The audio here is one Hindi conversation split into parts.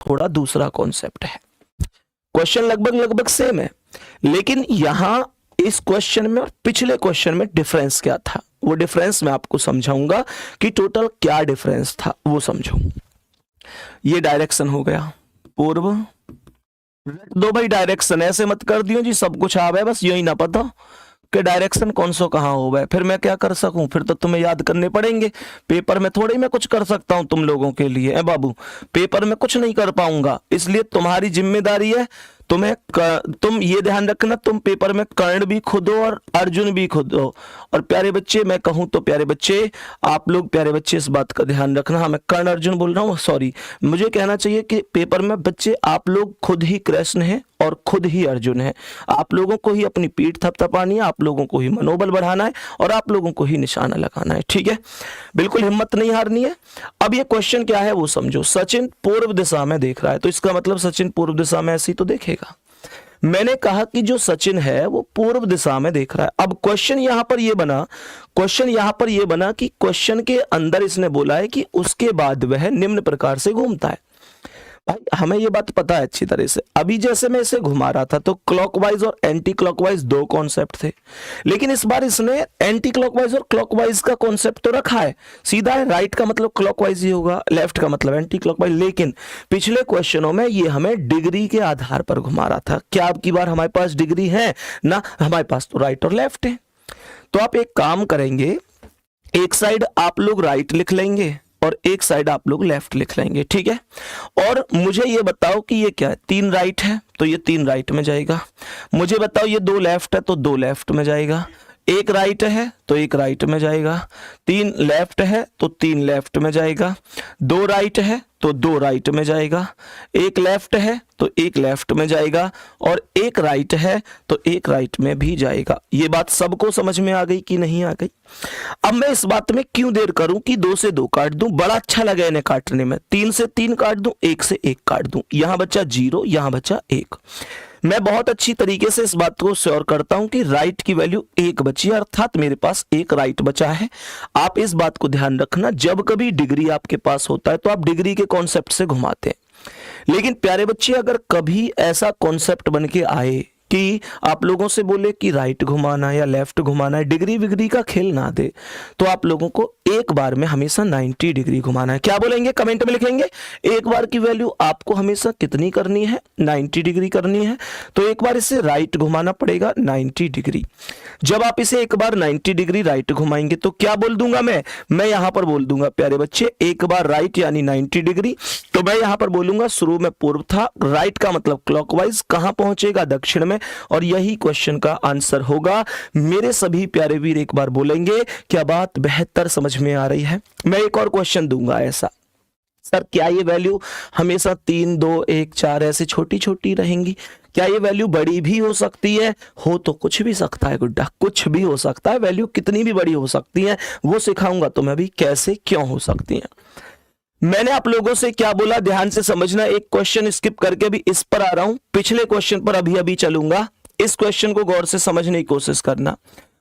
थोड़ा दूसरा कॉन्सेप्ट है। क्वेश्चन लगभग लगभग सेम है, लेकिन यहां इस क्वेश्चन में और पिछले क्वेश्चन में डिफरेंस क्या था, वो डिफरेंस मैं आपको समझाऊंगा कि टोटल क्या डिफरेंस था, वो समझो। ये डायरेक्शन हो गया पूर्व, रख दो भाई डायरेक्शन, ऐसे मत कर दियो जी सब कुछ आ गया बस यही ना पता कि डायरेक्शन कौन सा कहाँ हो गया, फिर मैं क्या कर सकूं, फिर तो तुम्हें याद करने पड़ेंगे। पेपर में थोड़ी मैं कुछ कर सकता हूं तुम लोगों के लिए, ए बाबू पेपर में कुछ नहीं कर पाऊंगा, इसलिए तुम्हारी जिम्मेदारी है तुम ये ध्यान रखना, तुम पेपर में कर्ण भी खुद हो और अर्जुन भी खुद हो। और प्यारे बच्चे, मैं कहूं तो प्यारे बच्चे, आप लोग प्यारे बच्चे इस बात का ध्यान रखना, हाँ मैं कर्ण अर्जुन बोल रहा हूँ, सॉरी मुझे कहना चाहिए कि पेपर में बच्चे आप लोग खुद ही कृष्ण हैं और खुद ही अर्जुन है। आप लोगों को ही अपनी पीठ थपथपानी है, आप लोगों को ही मनोबल बढ़ाना है और आप लोगों को ही निशाना लगाना है, ठीक है, बिल्कुल हिम्मत नहीं हारनी है। अब ये क्वेश्चन क्या है वो समझो। सचिन पूर्व दिशा में देख रहा है, तो इसका मतलब सचिन पूर्व दिशा में ऐसे ही तो देखेगा। मैंने कहा कि जो सचिन है वो पूर्व दिशा में देख रहा है। अब क्वेश्चन यहां पर ये बना कि क्वेश्चन के अंदर इसने बोला है कि उसके बाद वह निम्न प्रकार से घूमता है। भाई हमें ये बात पता है अच्छी तरह से, अभी जैसे मैं इसे घुमा रहा था तो क्लॉकवाइज और एंटी क्लॉकवाइज दो कॉन्सेप्ट थे, लेकिन इस बार इसने एंटी क्लॉकवाइज और क्लॉकवाइज का कॉन्सेप्ट तो रखा है, सीधा है, राइट का मतलब क्लॉकवाइज ही होगा, लेफ्ट का मतलब एंटी क्लॉकवाइज। लेकिन पिछले क्वेश्चनों में ये हमें डिग्री के आधार पर घुमा रहा था। क्या अब की बार हमारे पास डिग्री है ना, हमारे पास तो राइट और लेफ्ट है। तो आप एक काम करेंगे, एक साइड आप लोग राइट लिख लेंगे और एक साइड आप लोग लेफ्ट लिख लेंगे, ठीक है। और मुझे ये बताओ कि ये क्या है, 3 राइट है तो ये 3 राइट में जाएगा। मुझे बताओ ये 2 लेफ्ट है तो 2 लेफ्ट में जाएगा। 1 राइट है तो 1 राइट में जाएगा। 3 लेफ्ट है तो 3 लेफ्ट में जाएगा। 2 राइट है तो 2 राइट में जाएगा। 1 लेफ्ट है तो 1 लेफ्ट में जाएगा और 1 राइट है तो 1 राइट में भी जाएगा। ये बात सबको समझ में आ गई कि नहीं आ गई? अब मैं इस बात में क्यों देर करूं कि 2 से 2 काट दूं, बड़ा अच्छा लगा इन्हें काटने में। 3 से 3 काट दूं, 1 से 1 काट दूं, यहां बचा 0, यहां बचा 1। मैं बहुत अच्छी तरीके से इस बात को श्योर करता हूं कि राइट की वैल्यू 1 बची, अर्थात मेरे पास 1 राइट बचा है। आप इस बात को ध्यान रखना, जब कभी डिग्री आपके पास होता है तो आप डिग्री के कॉन्सेप्ट से घुमाते हैं। लेकिन प्यारे बच्चे, अगर कभी ऐसा कॉन्सेप्ट बन के आए कि आप लोगों से बोले कि राइट घुमाना या लेफ्ट घुमाना है, डिग्री विग्री का खेल ना दे, तो आप लोगों को एक बार में हमेशा 90 डिग्री घुमाना है। क्या बोलेंगे, कमेंट में लिखेंगे। एक बार की वैल्यू आपको हमेशा कितनी करनी है, 90 डिग्री करनी है। तो एक बार इसे राइट घुमाना पड़ेगा 90 डिग्री। जब आप इसे एक बार 90 डिग्री राइट घुमाएंगे तो क्या बोल दूंगा मैं यहां पर बोल दूंगा प्यारे बच्चे, एक बार राइट यानी 90 डिग्री। तो मैं यहां पर बोलूंगा शुरू में पूर्व था, राइट का मतलब क्लॉकवाइज, कहां पहुंचेगा, दक्षिण में, और यही क्वेश्चन का आंसर होगा। मेरे सभी प्यारे वीर एक बार बोलेंगे, क्या बात बेहतर समझ में आ रही है? मैं एक और क्वेश्चन दूंगा ऐसा, सर क्या ये वैल्यू हमेशा 3, 2, 1, 4 ऐसे छोटी छोटी रहेंगी? क्या ये वैल्यू बड़ी भी हो सकती है? हो तो कुछ भी सकता है गुड्डा, कुछ भी हो सकता है, वैल्यू कितनी भी बड़ी हो सकती है, वो सिखाऊंगा तुम्हें अभी कैसे क्यों हो सकती है। मैंने आप लोगों से क्या बोला, ध्यान से समझना। एक क्वेश्चन स्किप करके भी इस पर आ रहा हूं, पिछले क्वेश्चन पर अभी अभी चलूंगा। इस क्वेश्चन को गौर से समझने की कोशिश करना।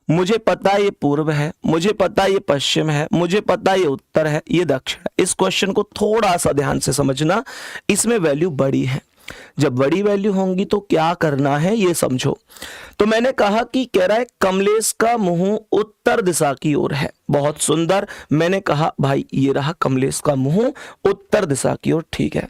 मुझे पता है ये पूर्व है, मुझे पता है ये पश्चिम है, मुझे पता है ये उत्तर है, ये दक्षिण है। इस क्वेश्चन को थोड़ा सा ध्यान से समझना, इसमें वैल्यू बड़ी है। जब बड़ी वैल्यू होंगी तो क्या करना है ये समझो। तो मैंने कहा कि कह रहा है कमलेश का मुंह उत्तर दिशा की ओर है। बहुत सुंदर, मैंने कहा भाई ये रहा कमलेश का मुंह उत्तर दिशा की ओर, ठीक है।